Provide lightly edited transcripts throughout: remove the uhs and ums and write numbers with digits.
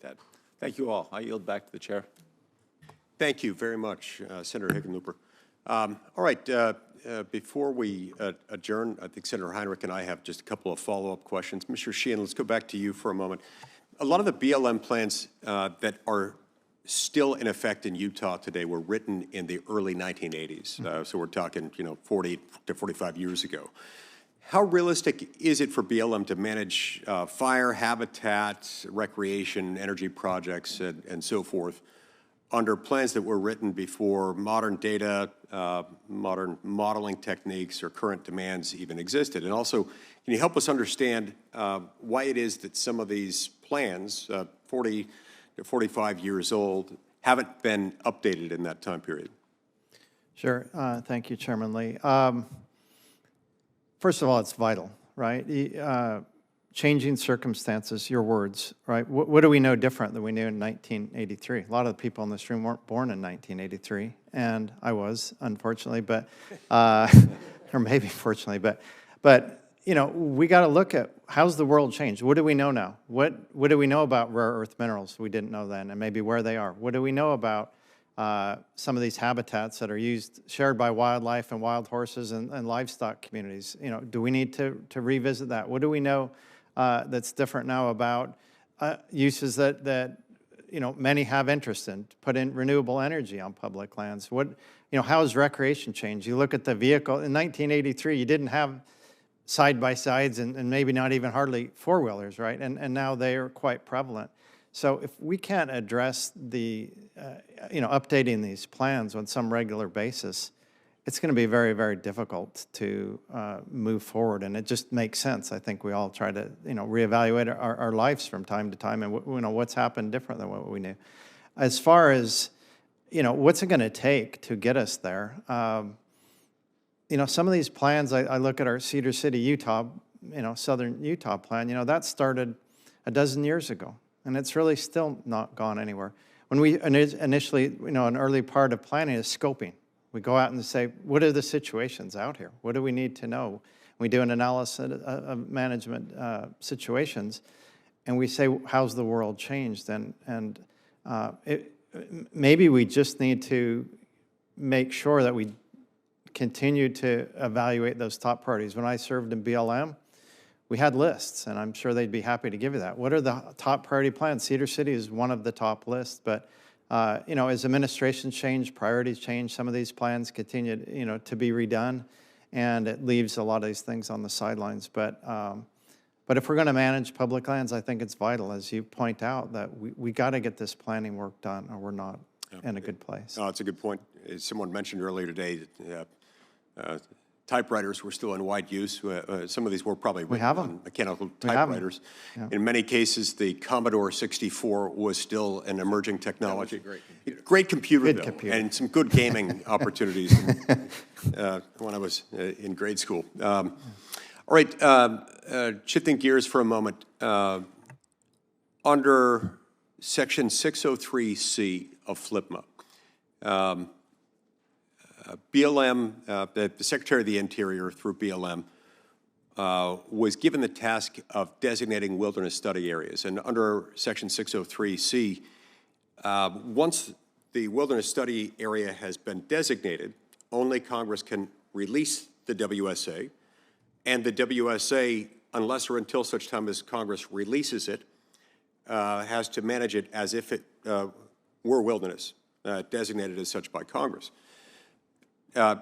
Ted. Thank you all. I yield back to the chair. Thank you very much, Senator Hickenlooper. All right, before we adjourn, I think Senator Heinrich and I have just a couple of follow-up questions. Mr. Sheehan, let's go back to you for a moment. A lot of the BLM plans that are still in effect in Utah today were written in the early 1980s. So we're talking, 40 to 45 years ago. How realistic is it for BLM to manage fire, habitat, recreation, energy projects, and so forth under plans that were written before modern data, modern modeling techniques, or current demands even existed? And also, can you help us understand why it is that some of these plans, 40 to 45 years old, haven't been updated in that time period? Sure. Thank you, Chairman Lee. First of all, it's vital, right? Changing circumstances, your words, right? What do we know different than we knew in 1983? A lot of the people in this room weren't born in 1983, and I was, unfortunately, but, or maybe fortunately, but we got to look at how's the world changed? What do we know now? What do we know about rare earth minerals we didn't know then, and maybe where they are? What do we know about some of these habitats that are shared by wildlife and wild horses and livestock communities? Do we need to revisit that? What do we know that's different now about uses that many have interest in, to put in renewable energy on public lands? How has recreation changed? You look at the vehicle in 1983. You didn't have side-by-sides and maybe not even hardly four-wheelers, right? And now they are quite prevalent. So if we can't address the, updating these plans on some regular basis, it's going to be very, very difficult to move forward. And it just makes sense. I think we all try to, reevaluate our lives from time to time and, what's happened different than what we knew. As far as, what's it going to take to get us there? Some of these plans, I look at our Cedar City, Utah, southern Utah plan, that started a dozen years ago. And it's really still not gone anywhere. When we initially, an early part of planning is scoping. We go out and say, what are the situations out here? What do we need to know? We do an analysis of management situations, and we say, how's the world changed? And maybe we just need to make sure that we continue to evaluate those top priorities. When I served in BLM, we had lists, and I'm sure they'd be happy to give you that. What are the top priority plans? Cedar City is one of the top lists, but as administrations change, priorities change, some of these plans continue, to be redone, and it leaves a lot of these things on the sidelines. But if we're going to manage public lands, I think it's vital, as you point out, that we got to get this planning work done, or we're not in a good place. Oh, that's a good point. As someone mentioned earlier today, typewriters were still in wide use. Some of these were probably on mechanical typewriters. Yeah. In many cases, the Commodore 64 was still an emerging technology. Great computer, though, and some good gaming opportunities when I was in grade school. All right, shifting gears for a moment. Under Section 603C of FLPMA, BLM, the Secretary of the Interior through BLM, was given the task of designating wilderness study areas. And under Section 603C, once the wilderness study area has been designated, only Congress can release the WSA. And the WSA, unless or until such time as Congress releases it, has to manage it as if it were wilderness, designated as such by Congress.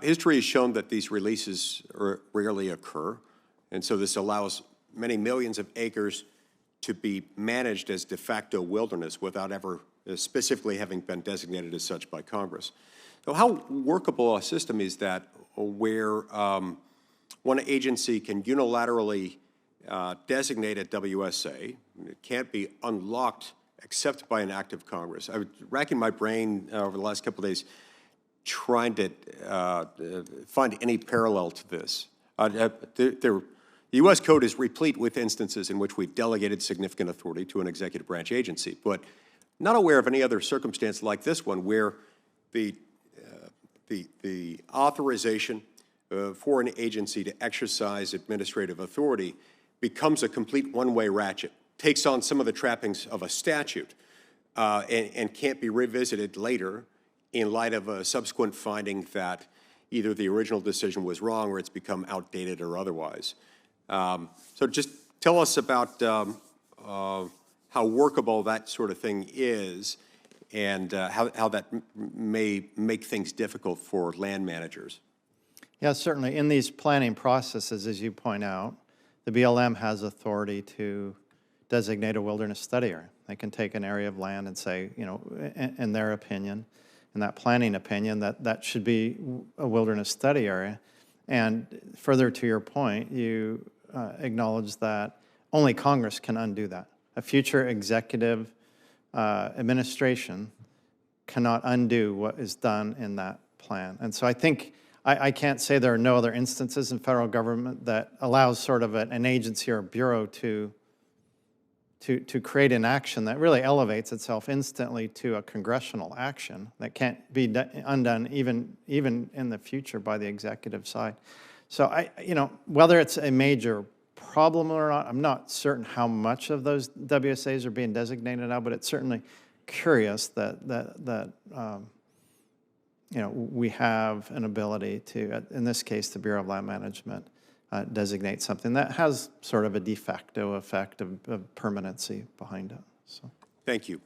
History has shown that these releases rarely occur, and so this allows many millions of acres to be managed as de facto wilderness without ever specifically having been designated as such by Congress. So how workable a system is that where one agency can unilaterally designate a WSA? It can't be unlocked except by an act of Congress. I was racking my brain over the last couple of days trying to find any parallel to this. The U.S. Code is replete with instances in which we've delegated significant authority to an executive branch agency, but not aware of any other circumstance like this one where the authorization for an agency to exercise administrative authority becomes a complete one-way ratchet, takes on some of the trappings of a statute, and can't be revisited later in light of a subsequent finding that either the original decision was wrong or it's become outdated or otherwise. So just tell us about how workable that sort of thing is and how that may make things difficult for land managers. Yeah, certainly. In these planning processes, as you point out, the BLM has authority to designate a wilderness study area. They can take an area of land and say, you know, in their opinion, in that planning opinion, that should be a wilderness study area. And further to your point, you acknowledge that only Congress can undo that. A future executive administration cannot undo what is done in that plan. And so I think I can't say there are no other instances in federal government that allows sort of an agency or a bureau to create an action that really elevates itself instantly to a congressional action that can't be undone even in the future by the executive side. So you know, whether it's a major problem or not, I'm not certain how much of those WSAs are being designated now, but it's certainly curious that you know, we have an ability to, in this case, the Bureau of Land Management, designate something that has sort of a de facto effect of permanency behind it. So. Thank you.